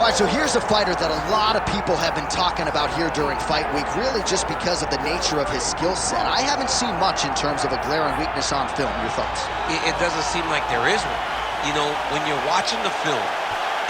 All right, so here's a fighter that a lot of people have been talking about here during fight week, really just because of the nature of his skill set. I haven't seen much in terms of a glaring weakness on film. Your thoughts? It doesn't seem like there is one. You know, when you're watching the film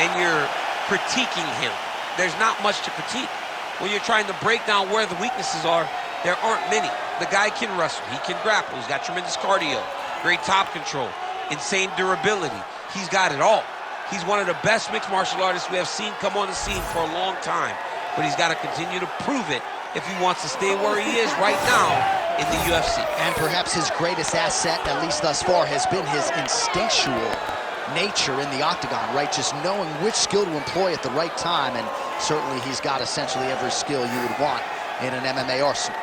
and you're critiquing him, there's not much to critique. When you're trying to break down where the weaknesses are, there aren't many. The guy can wrestle, he can grapple, he's got tremendous cardio, great top control, insane durability. He's got it all. He's one of the best mixed martial artists we have seen come on the scene for a long time. But he's got to continue to prove it if he wants to stay where he is right now in the UFC. And perhaps his greatest asset, at least thus far, has been his instinctual nature in the octagon, right? Just knowing which skill to employ at the right time, and certainly he's got essentially every skill you would want in an MMA arsenal.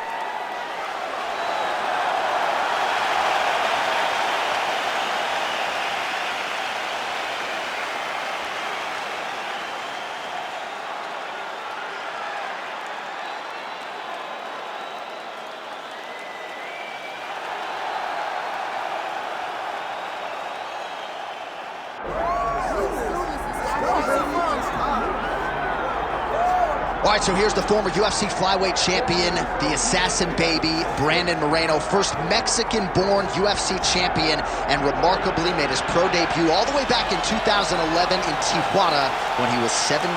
All right, so here's the former UFC Flyweight champion, the assassin baby, Brandon Moreno, first Mexican-born UFC champion, and remarkably made his pro debut all the way back in 2011 in Tijuana when he was 17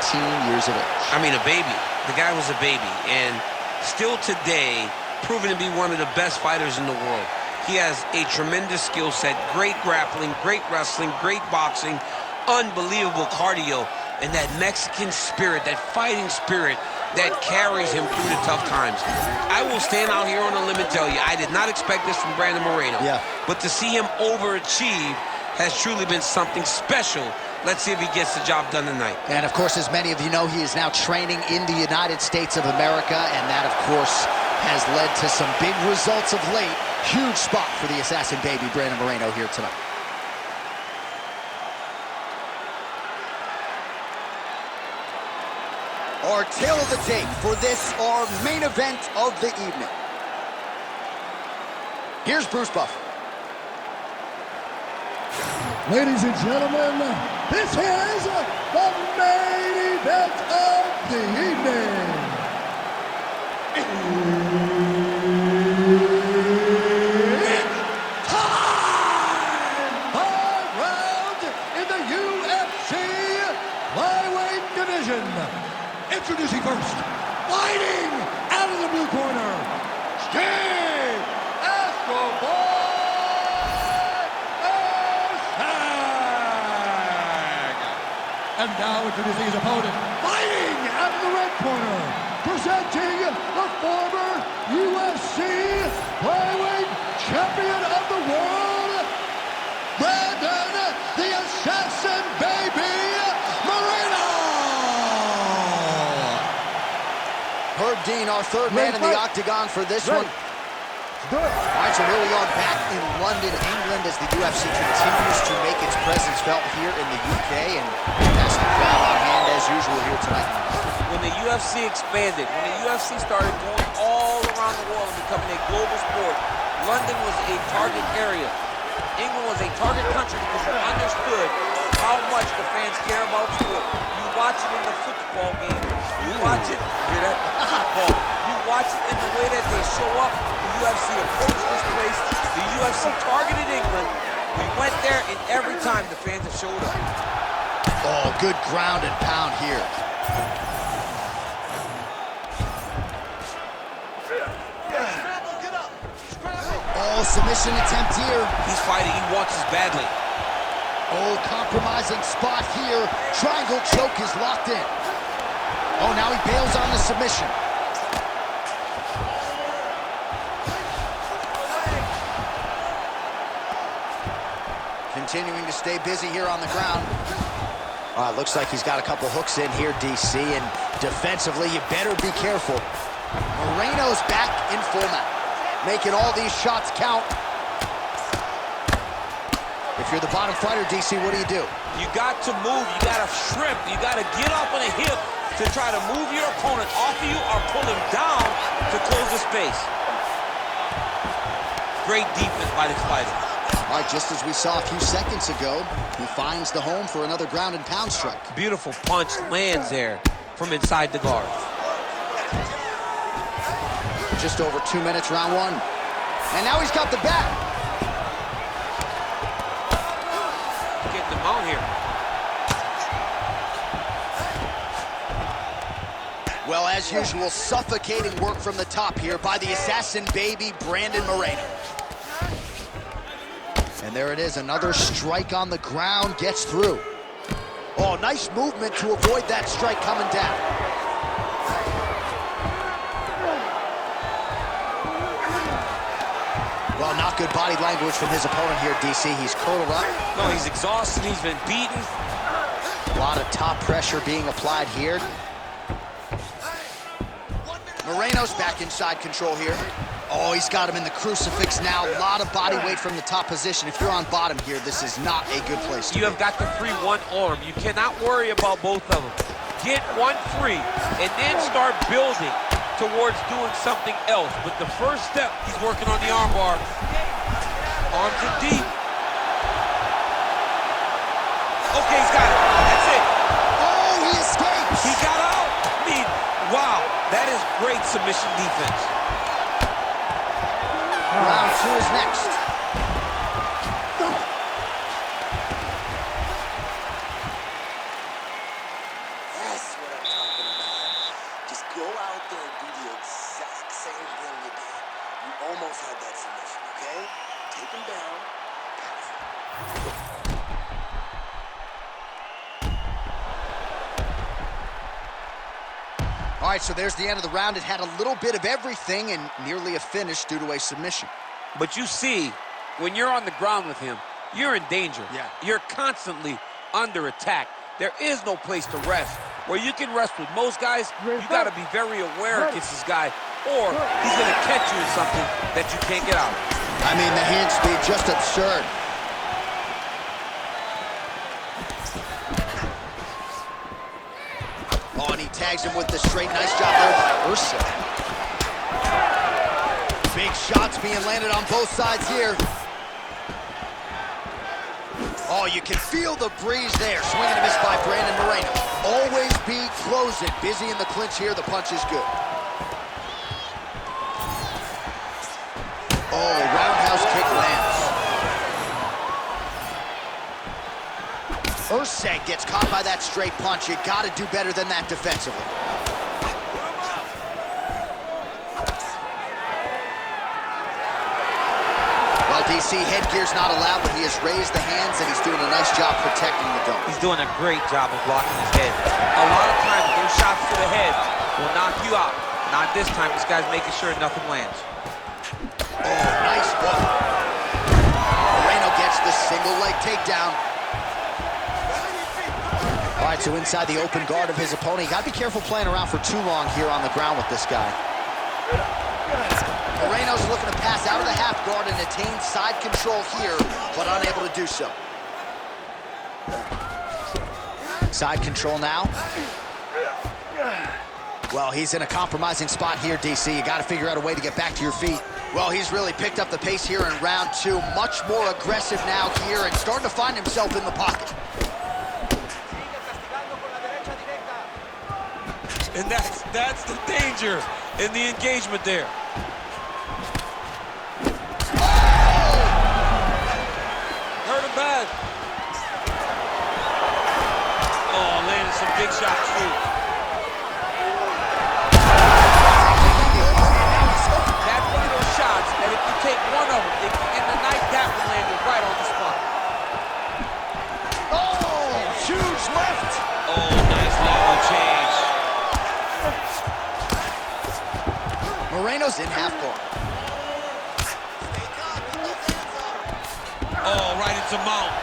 years of age. I mean, a baby. The guy was a baby, and still today, proven to be one of the best fighters in the world. He has a tremendous skill set, great grappling, great wrestling, great boxing, unbelievable cardio, and that Mexican spirit, that fighting spirit that carries him through the tough times. I will stand out here on a limb and tell you, I did not expect this from Brandon Moreno. Yeah. But to see him overachieve has truly been something special. Let's see if he gets the job done tonight. And of course, as many of you know, he is now training in the United States of America, and that, of course, has led to some big results of late. Huge spot for the assassin baby, Brandon Moreno, here tonight. Our tale of the tape for this, our main event of the evening. Here's Bruce Buffer. Ladies and gentlemen, this is the main event of the evening. It's time! 5 rounds in the UFC Flyweight division. Introducing first, fighting out of the blue corner, Steve Escobar Erceg. And now introducing his opponent, fighting out of the red corner, presenting the former UFC Flyweight Champion of the World, Brandon the Assassin Baby Moreno. Herb Dean, our third man in the octagon for this one. Do it. All right, so here we are back in London, England, as the UFC continues to make its presence felt here in the UK, and fantastic crowd on hand as usual here tonight. When the UFC expanded, when the UFC started going all around the world and becoming a global sport, London was a target area. England was a target country because you understood how much the fans care about sport. You watch it in the football game. You watch it, hear that? Football. You watch it in the way that they show up. The UFC approached this place. The UFC targeted England. We went there, and every time the fans have showed up. Oh, good ground and pound here. Oh, submission attempt here. He's fighting. He wants this badly. Oh, compromising spot here. Triangle choke is locked in. Oh, now he bails on the submission. Continuing to stay busy here on the ground. Looks like he's got a couple hooks in here, DC, and defensively, you better be careful. Moreno's back in format, making all these shots count. If you're the bottom fighter, DC, what do? You got to move. You got to shrimp. You got to get up on a hip to try to move your opponent off of you or pull him down to close the space. Great defense by this fighter. All right, just as we saw a few seconds ago, he finds the home for another ground and pound strike. Beautiful punch lands there from inside the guard. Just over 2 minutes, round one. And now he's got the back. Getting them out here. Well, as usual, suffocating work from the top here by the assassin baby, Brandon Moreno. And there it is, another strike on the ground, gets through. Oh, nice movement to avoid that strike coming down. Well, not good body language from his opponent here, DC. He's curled up. No, he's exhausted, he's been beaten. A lot of top pressure being applied here. Moreno's back inside control here. Oh, he's got him in the crucifix now. A lot of body weight from the top position. If you're on bottom here, this is not a good place to be. You have got to free one arm. You cannot worry about both of them. Get one free, and then start building towards doing something else. But the first step, he's working on the arm bar. Arms in deep. Okay, he's got it. That's it. Oh, he escapes. He got out. I mean, wow, that is great submission defense. Round two is next. That's what I'm talking about. Just go out there and do the exact same thing you did. You almost had that submission, okay? Take him down. All right, so there's the end of the round. It had a little bit of everything and nearly a finish due to a submission. But you see, when you're on the ground with him, you're in danger. Yeah. You're constantly under attack. There is no place to rest. Where you can rest with most guys, you got to be very aware against this guy, or he's going to catch you in something that you can't get out of. I mean, the hand speed, just absurd. Oh, and he tags him with the straight. Nice job there by Erceg. Big shots being landed on both sides here. Oh, you can feel the breeze there. Swing and a miss by Brandon Moreno. Always be closing. Busy in the clinch here. The punch is good. Oh, roundhouse kick lands. Erceg gets caught by that straight punch. You got to do better than that defensively. Well, DC, headgear's not allowed, but he has raised the hands, and he's doing a nice job protecting the dome. He's doing a great job of blocking his head. A lot of times, those shots to the head will knock you out. Not this time. This guy's making sure nothing lands. Oh, nice hook. Moreno gets the single leg takedown. All right, so inside the open guard of his opponent. You got to be careful playing around for too long here on the ground with this guy. Moreno's looking to pass out of the half guard and attain side control here, but unable to do so. Side control now. Well, he's in a compromising spot here, DC. You got to figure out a way to get back to your feet. Well, he's really picked up the pace here in round two. Much more aggressive now here and starting to find himself in the pocket. And that's the danger in the engagement there. Hurt him bad. Oh, landed some big shots too. That's one of those shots that if you take one of them, in the night, that one landed right on the spot. Oh, huge left. Oh, nice level change. Moreno's in half guard. Oh, right into mount.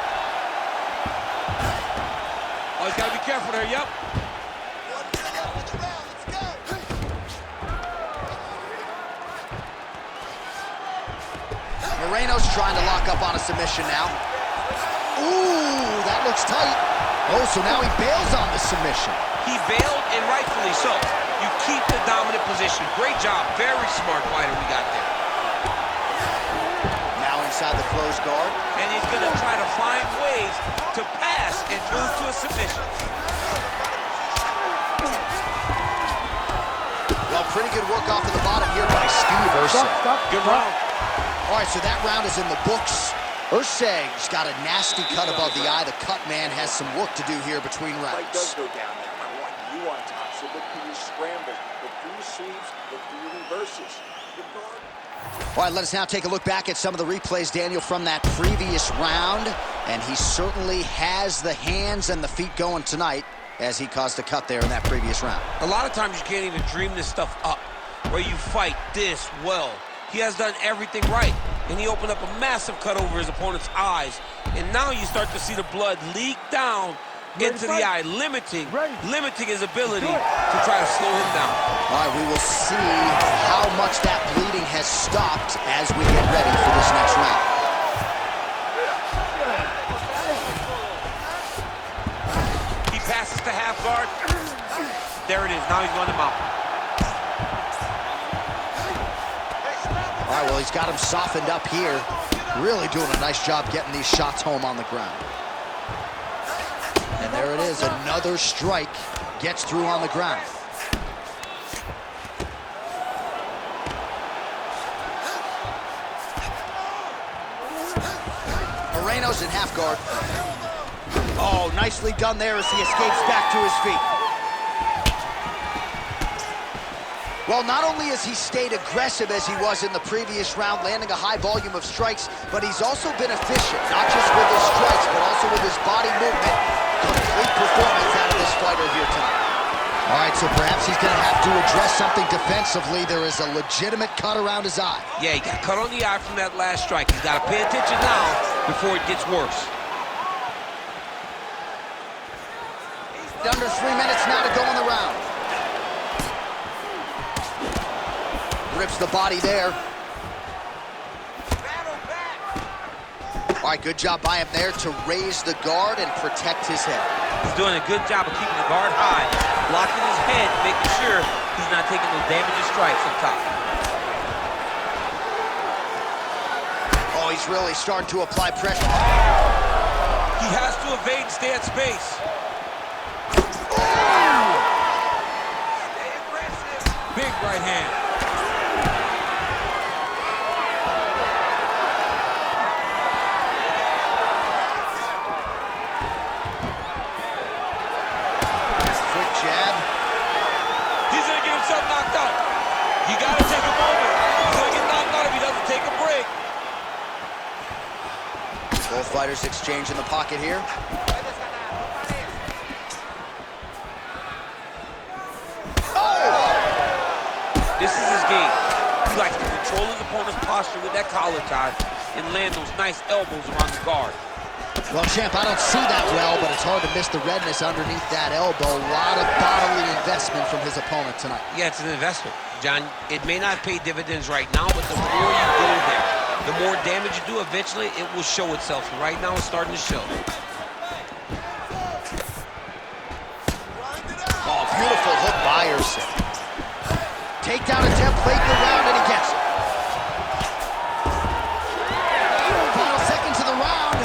Oh, he's got to be careful there, yep. Moreno's trying to lock up on a submission now. Ooh, that looks tight. Oh, so now he bails on the submission. He bailed, and rightfully so. You keep the dominant position. Great job. Very smart fighter we got there. Now in inside the closed guard. And he's going to try to find ways to pass and move to a submission. Well, pretty good work off of the bottom here by Steve Erceg. Good round. All right, so that round is in the books. Erceg's got a nasty cut above the eye. The cut man has some work to do here between rounds. Fight does go down there. I want you on top, so look for your scrambles, look for your sweeps, look for your reverses. Good guard. All right, let us now take a look back at some of the replays, Daniel, from that previous round. And he certainly has the hands and the feet going tonight as he caused a cut there in that previous round. A lot of times you can't even dream this stuff up, where you fight this well. He has done everything right, and he opened up a massive cut over his opponent's eyes. And now you start to see the blood leak down into the eye, limiting his ability to try to slow him down. All right, we will see how much that bleeding has stopped as we get ready for this next round. He passes to half guard. There it is. Now he's going to mount. All right, well, he's got him softened up here. Really doing a nice job getting these shots home on the ground. And there it is, another strike gets through on the ground. Moreno's in half guard. Oh, nicely done there as he escapes back to his feet. Well, not only has he stayed aggressive as he was in the previous round, landing a high volume of strikes, but he's also been efficient, not just with his strikes, but also with his body movement. Complete performance out of this fighter here tonight. All right, so perhaps he's going to have to address something defensively. There is a legitimate cut around his eye. Yeah, he got cut on the eye from that last strike. He's got to pay attention now before it gets worse. Under 3 minutes now to go in the round. Rips the body there. All right, good job by him there to raise the guard and protect his head. He's doing a good job of keeping the guard high, blocking his head, making sure he's not taking those damaging strikes up top. Oh, he's really starting to apply pressure. He has to evade and stay at space. Stay aggressive. Big right hand. You gotta take a moment. He's gonna get knocked out if he doesn't take a break. Both fighters exchange in the pocket here. Oh! This is his game. He likes to control his opponent's posture with that collar tie and land those nice elbows around the guard. Well, champ, I don't see that well, but it's hard to miss the redness underneath that elbow. A lot of bodily investment from his opponent tonight. Yeah, it's an investment, John. It may not pay dividends right now, but the more you go there, the more damage you do, eventually it will show itself. And right now it's starting to show. Oh, beautiful hook by Erceg. Takedown attempt late in the round, and he gets it. Final seconds of the round.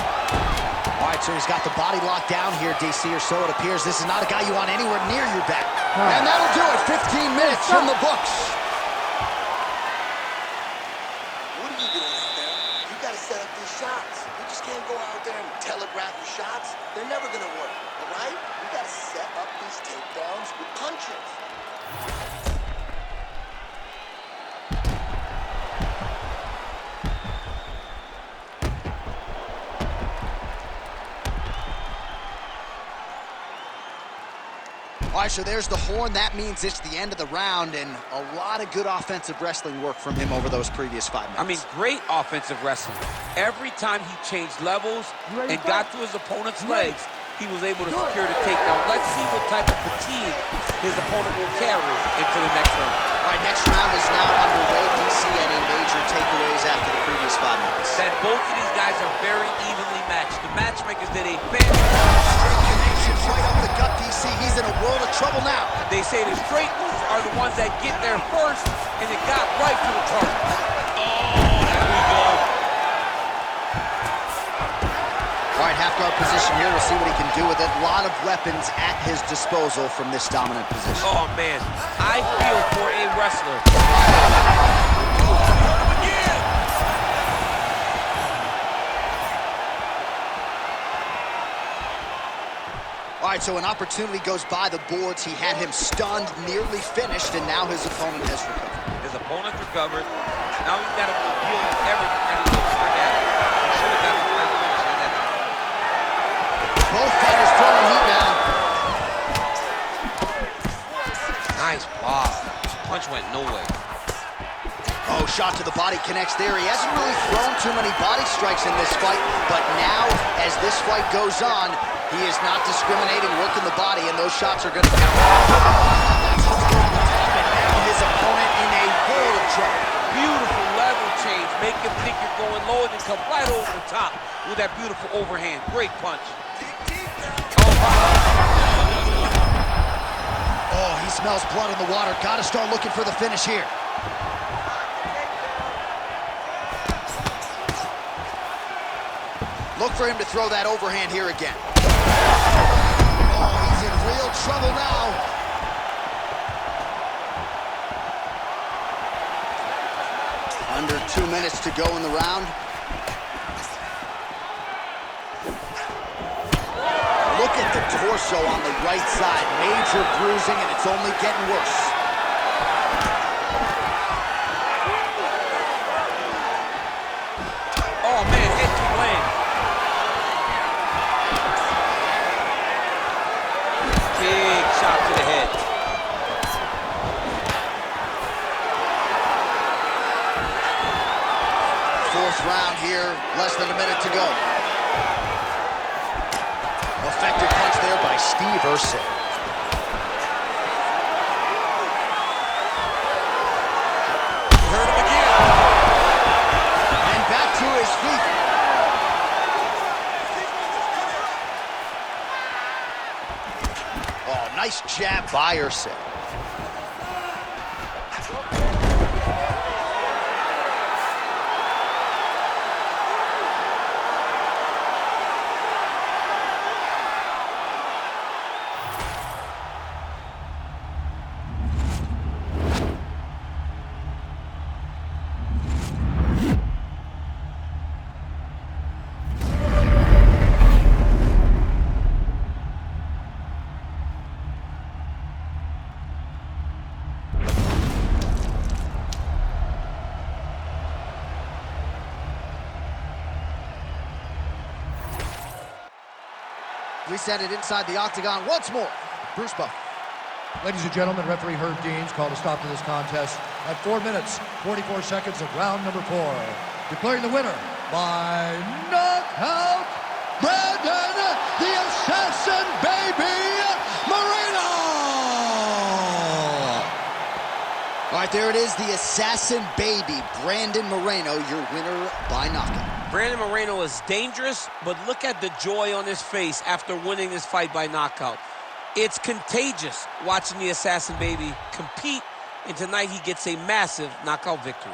All right, so he's got the body locked down here, DC, or so it appears. This is not a guy you want anywhere near your back. And that'll do it. 15 minutes from the books. What are you doing out there? You got to set up these shots. You just can't go out there and telegraph your shots. They're never going to work, all right? You got to set up these takedowns with punches. All right, so there's the horn. That means it's the end of the round, and a lot of good offensive wrestling work from him over those previous 5 minutes. I mean, great offensive wrestling. Every time he changed levels and got to his opponent's legs, he was able to secure the takedown. Let's see what type of fatigue his opponent will carry into the next round. All right, next round is now underway. Do you see any major takeaways after the previous 5 minutes? That both of these guys are very evenly matched. The matchmakers did a fantastic. Right up the gut, DC. He's in a world of trouble now. They say the straight moves are the ones that get there first, and it got right to the target. Oh, there we go. All right, half guard position here. We'll see what he can do with it. A lot of weapons at his disposal from this dominant position. Oh, man. I feel for a wrestler. All right, so an opportunity goes by the boards. He had him stunned, nearly finished, and now his opponent has recovered. His opponent recovered. Now he's got to deal with everything that he looks like at. He should have got the right finish in that. Both fighters throwing heat now. Nice block. Punch went nowhere. Oh, shot to the body connects there. He hasn't really thrown too many body strikes in this fight, but now, as this fight goes on, he is not discriminating, working the body, and those shots are going to count. That's over the top, and now his opponent in a world of trouble. Beautiful level change. Make him think you're going low and then come right over the top with that beautiful overhand. Great punch. Oh, he smells blood in the water. Got to start looking for the finish here. Look for him to throw that overhand here again. Oh, he's in real trouble now. Under 2 minutes to go in the round. Look at the torso on the right side. Major bruising, and it's only getting worse. Oh, man, hit to land. Big shot to the head. Fourth round here, less than a minute to go. Effective punch there by Steve Erceg. Hurt him again. And back to his feet. Oh, nice jab by Erceg. We set it inside the octagon once more. Bruce Bout. Ladies and gentlemen, referee Herb Deans called a stop to this contest at 4 minutes, 44 seconds of round number 4. Declaring the winner by knockout, Brandon, the Assassin Baby, Moreno! All right, there it is, the Assassin Baby, Brandon Moreno, your winner by knockout. Brandon Moreno is dangerous, but look at the joy on his face after winning this fight by knockout. It's contagious watching the Assassin Baby compete, and tonight he gets a massive knockout victory.